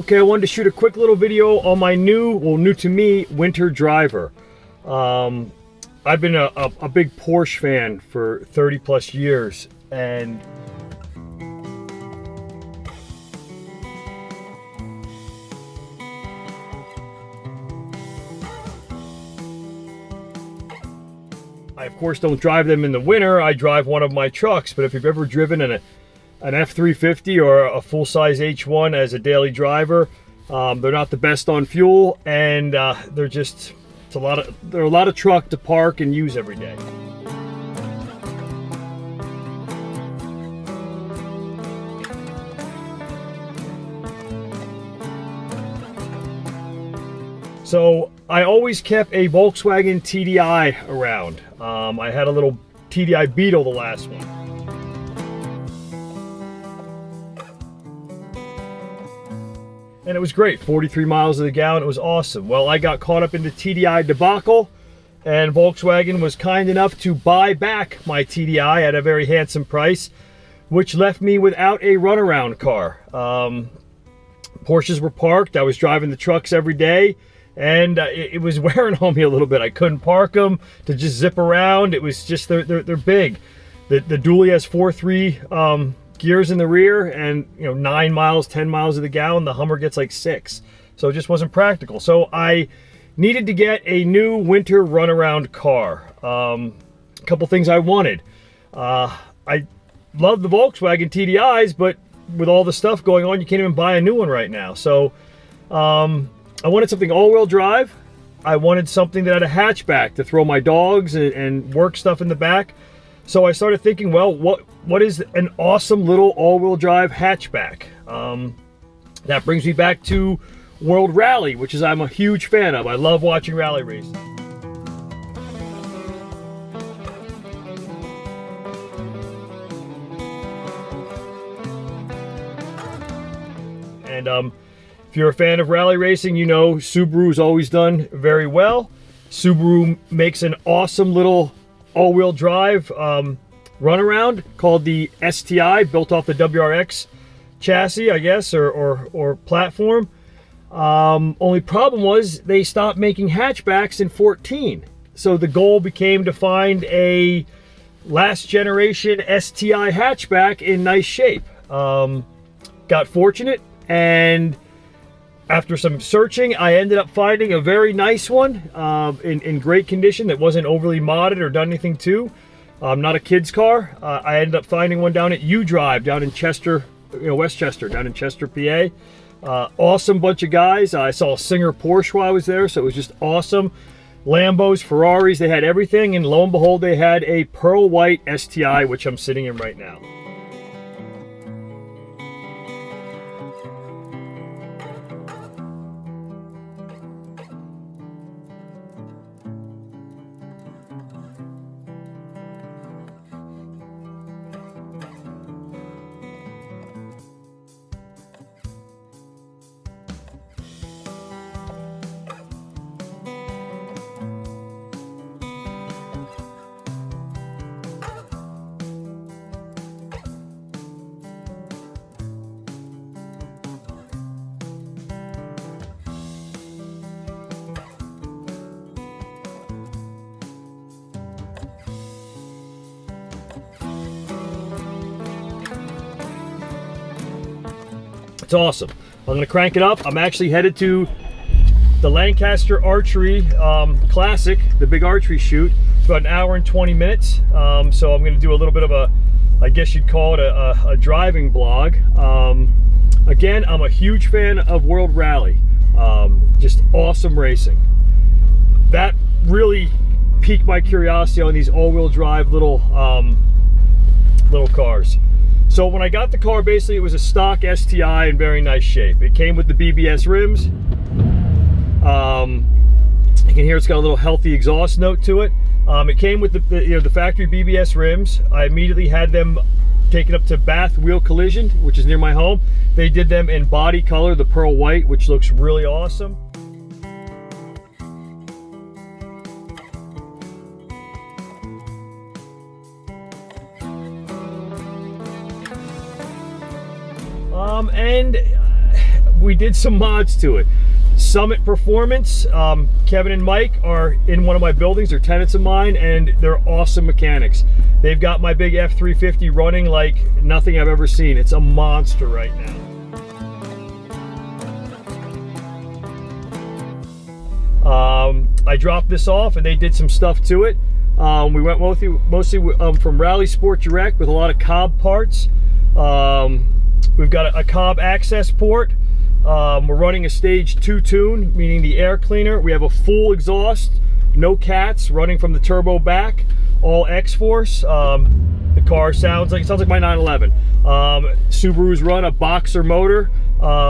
Okay, I wanted to shoot a quick little video on my new to me, winter driver. I've been a big Porsche fan for 30 plus years, and I of course don't drive them in the winter. I drive one of my trucks, but if you've ever driven an F350 or a full-size H1 as a daily driver, they're not the best on fuel, and they're a lot of truck to park and use every day. So I always kept a Volkswagen TDI around. I had a little TDI Beetle, the last one. And it was great, 43 miles to the gallon, it was awesome. Well, I got caught up in the TDI debacle, and Volkswagen was kind enough to buy back my TDI at a very handsome price, which left me without a runaround car. Porsches were parked, I was driving the trucks every day, and it was wearing on me a little bit. I couldn't park them to just zip around. It was just, they're big. The dually has 4.3 gears in the rear, and 9 miles, 10 miles to the gallon. The Hummer gets like 6, so it just wasn't practical. So I needed to get a new winter runaround car. A couple things I wanted. I love the Volkswagen TDIs, but with all the stuff going on, you can't even buy a new one right now. So I wanted something all-wheel drive. I wanted something that had a hatchback to throw my dogs and work stuff in the back. So I started thinking, well, what is an awesome little all-wheel drive hatchback? That brings me back to World Rally, which I'm a huge fan of. I love watching rally races. And if you're a fan of rally racing, you know Subaru's always done very well. Subaru makes an awesome little all-wheel drive runaround called the STI, built off the WRX chassis, I guess, or platform. Only problem was they stopped making hatchbacks in 2014. So the goal became to find a last generation STI hatchback in nice shape. Got fortunate, and after some searching, I ended up finding a very nice one in great condition that wasn't overly modded or done anything to. Not a kid's car. I ended up finding one down at U-Drive down in Chester, Westchester, down in Chester, PA. Awesome bunch of guys. I saw a Singer Porsche while I was there, so it was just awesome. Lambos, Ferraris, they had everything, and lo and behold, they had a pearl white STI, which I'm sitting in right now. It's awesome. I'm going to crank it up. I'm actually headed to the Lancaster Archery Classic, the big archery shoot. It's about 1 hour and 20 minutes. So I'm going to do a little bit of a, I guess you'd call it a driving blog. Again, I'm a huge fan of World Rally. Just awesome racing. That really piqued my curiosity on these all-wheel drive little cars. So when I got the car, basically it was a stock STI in very nice shape. It came with the BBS rims. You can hear it's got a little healthy exhaust note to it. It came with the factory BBS rims. I immediately had them taken up to Bath Wheel Collision, which is near my home. They did them in body color, the pearl white, which looks really awesome. And we we did some mods to it. Summit Performance, Kevin and Mike are in one of my buildings. They're tenants of mine, and they're awesome mechanics. They've got my big F350 running like nothing I've ever seen. It's a monster right now. I dropped this off and they did some stuff to it. We went mostly from Rally Sport Direct with a lot of Cobb parts. We've got a Cobb access port. We're running a stage 2 tune, meaning the air cleaner. We have a full exhaust, no cats, running from the turbo back, all X-Force. The car sounds like my 911. Subaru's run a Boxer motor,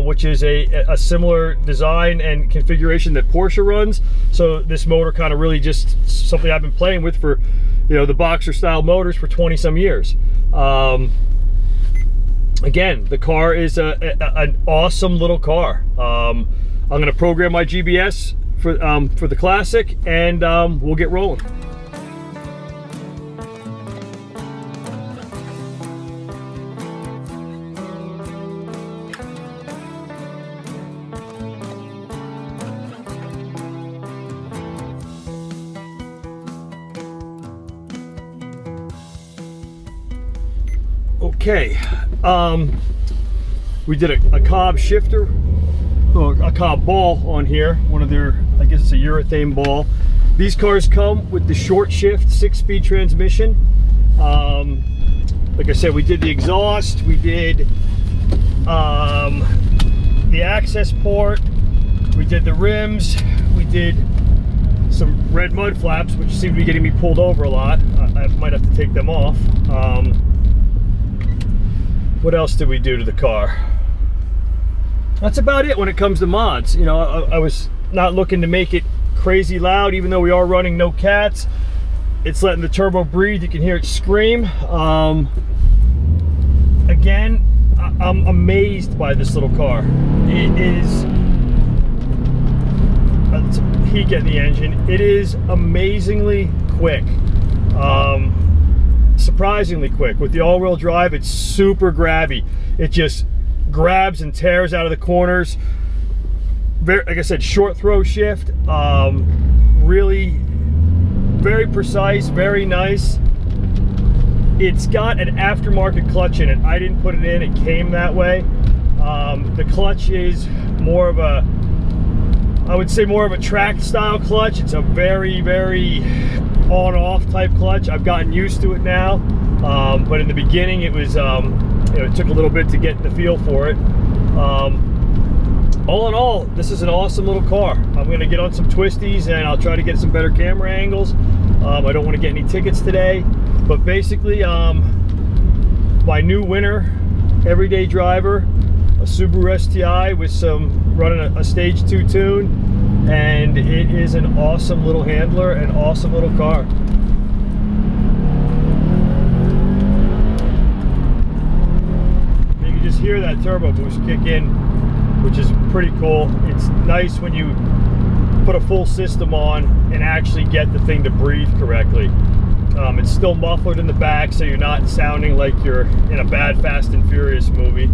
which is a similar design and configuration that Porsche runs. So this motor kind of really just something I've been playing with for, you know, the Boxer style motors for 20 some years. Again, the car is an awesome little car. I'm going to program my GBS for the Classic, and we'll get rolling. Okay, we did a Cobb shifter, or a Cobb ball on here, one of their, I guess it's a urethane ball. These cars come with the short shift 6-speed transmission. Like I said, we did the exhaust, we did the access port, we did the rims, we did some red mud flaps, which seem to be getting me pulled over a lot. I might have to take them off. What else did we do to the car? That's about it when it comes to mods. You know, I was not looking to make it crazy loud, even though we are running no cats. It's letting the turbo breathe. You can hear it scream. Again, I'm amazed by this little car. It is, let's peek at the engine. It is amazingly quick. Surprisingly quick. With the all-wheel drive, it's super grabby. It just grabs and tears out of the corners. Very, like I said, short throw shift. Really very precise, very nice. It's got an aftermarket clutch in it. I didn't put it in, it came that way. The clutch is more of a, I would say more of a track style clutch. It's a very, very on-off type clutch. I've gotten used to it now, but in the beginning it was, you know, it took a little bit to get the feel for it. All in all, this is an awesome little car. I'm going to get on some twisties and I'll try to get some better camera angles. I don't want to get any tickets today, but basically my new winter everyday driver, a Subaru STI with some running a stage 2 tune. And it is an awesome little handler and awesome little car. You can just hear that turbo boost kick in, which is pretty cool. It's nice when you put a full system on and actually get the thing to breathe correctly. It's still muffled in the back, so you're not sounding like you're in a bad Fast and Furious movie.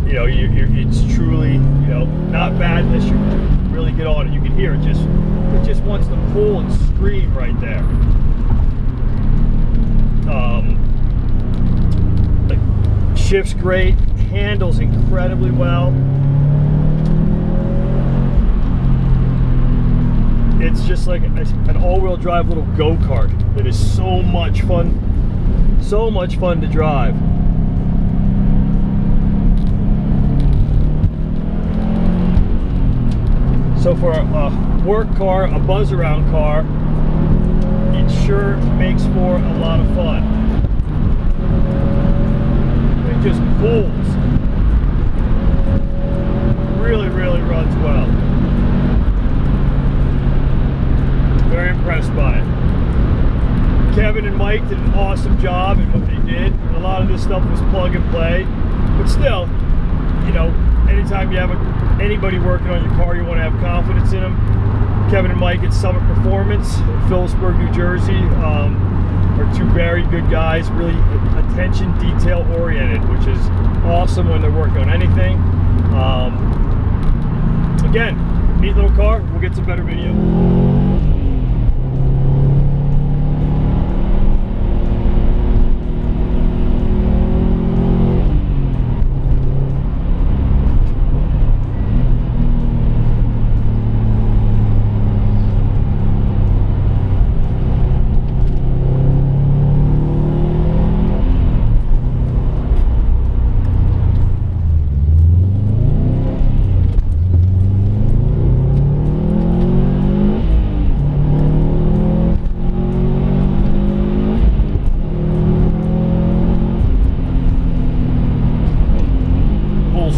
You know, it's truly, you know, not bad unless you really get on it. You can hear it just wants to pull and scream right there. Like, shifts great, handles incredibly well. It's just like an all-wheel drive little go-kart that is so much fun to drive. So for a work car, a buzz-around car, it sure makes for a lot of fun. It just pulls. Really, really runs well. Very impressed by it. Kevin and Mike did an awesome job in what they did. And a lot of this stuff was plug and play. But still, you know, anytime you have anybody working on your car, you want to have confidence in them. Kevin and Mike at Summit Performance in Phillipsburg, New Jersey, are two very good guys, really attention detail oriented, which is awesome when they're working on anything. Again, neat little car. We'll get some better video.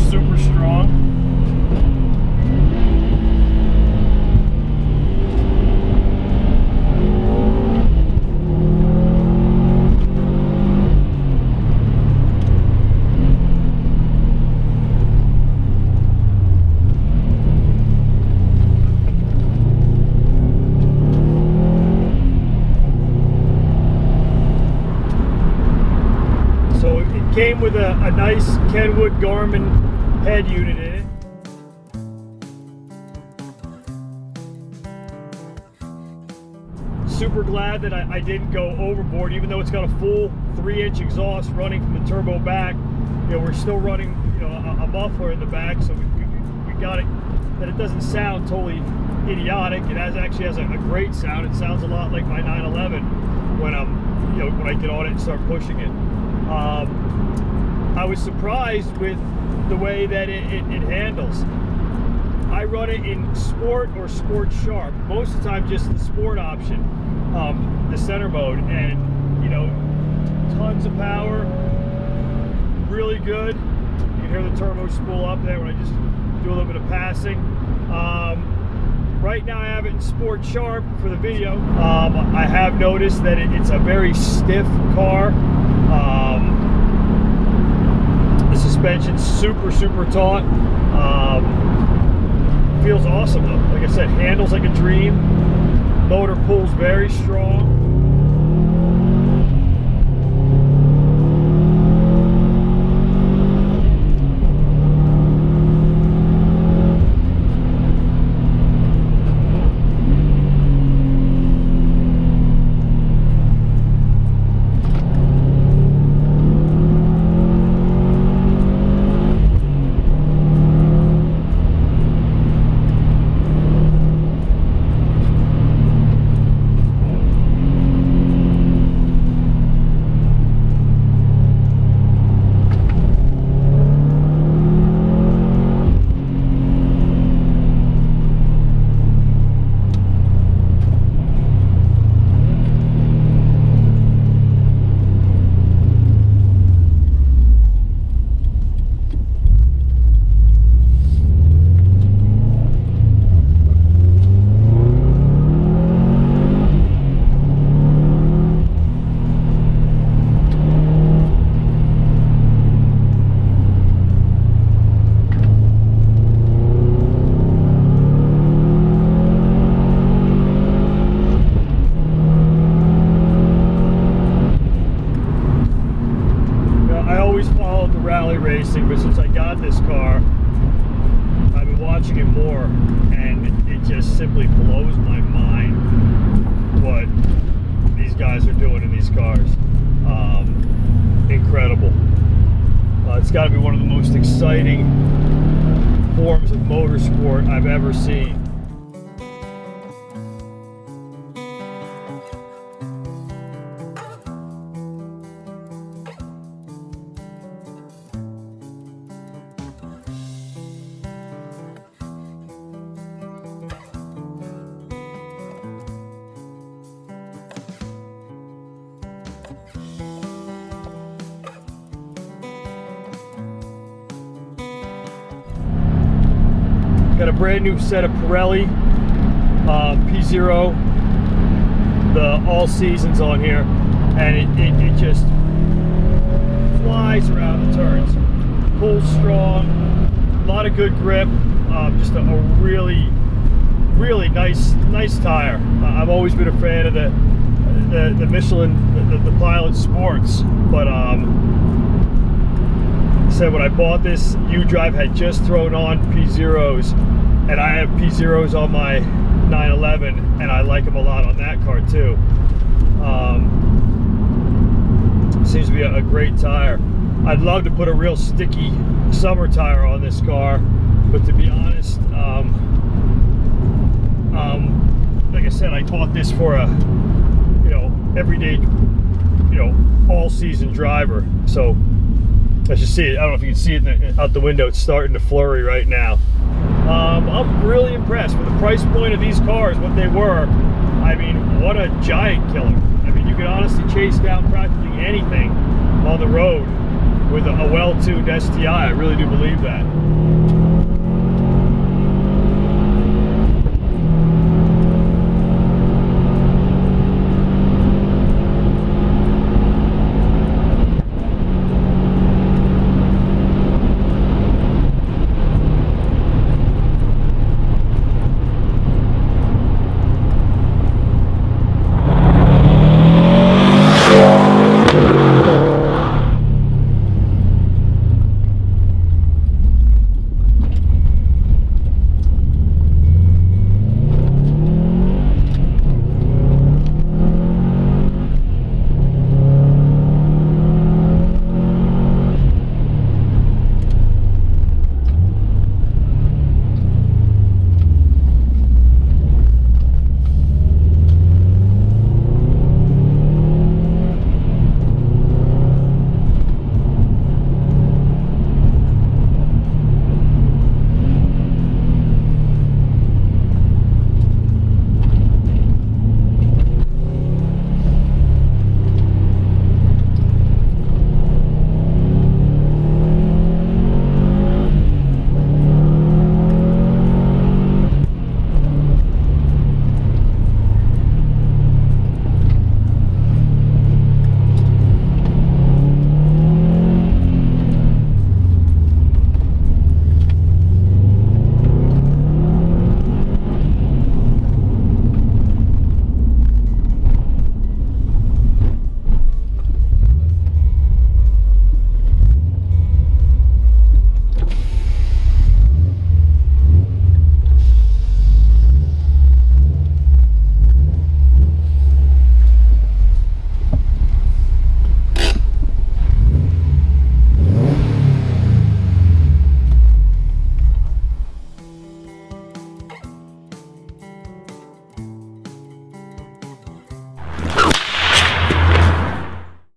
Super strong. So it came with a nice Kenwood Garmin head unit in it. Super glad that I didn't go overboard, even though it's got a full 3-inch exhaust running from the turbo back. You know, we're still running, you know, a muffler in the back, so we got it that it doesn't sound totally idiotic. It actually has a great sound. It sounds a lot like my 911 when when I get on it and start pushing it. I was surprised with the way that it handles. I run it in sport or sport sharp. Most of the time just the sport option, the center mode, and you know, tons of power, really good. You can hear the turbo spool up there when I just do a little bit of passing. Right now I have it in sport sharp for the video. I have noticed that it's a very stiff car. The suspension's super taut. Feels awesome though. Like I said, handles like a dream. Motor pulls very strong. Racing, but since I got this car, I've been watching it more, and it just simply blows my mind what these guys are doing in these cars. Incredible. It's got to be one of the most exciting forms of motorsport I've ever seen. Got a brand new set of Pirelli P0, the all seasons on here, and it just flies around the turns. Pulls strong, a lot of good grip, just a really nice tire. I've always been a fan of the Michelin, the Pilot Sports, but said, when I bought this, U-Drive had just thrown on P0s, and I have P0s on my 911, and I like them a lot on that car too. Seems to be a great tire. I'd love to put a real sticky summer tire on this car, but to be honest, like I said, I bought this for a, you know, everyday, you know, all-season driver. So I should see it. I don't know if you can see it out the window. It's starting to flurry right now. I'm really impressed with the price point of these cars, what they were. I mean, what a giant killer. I mean, you could honestly chase down practically anything on the road with a well-tuned STI. I really do believe that.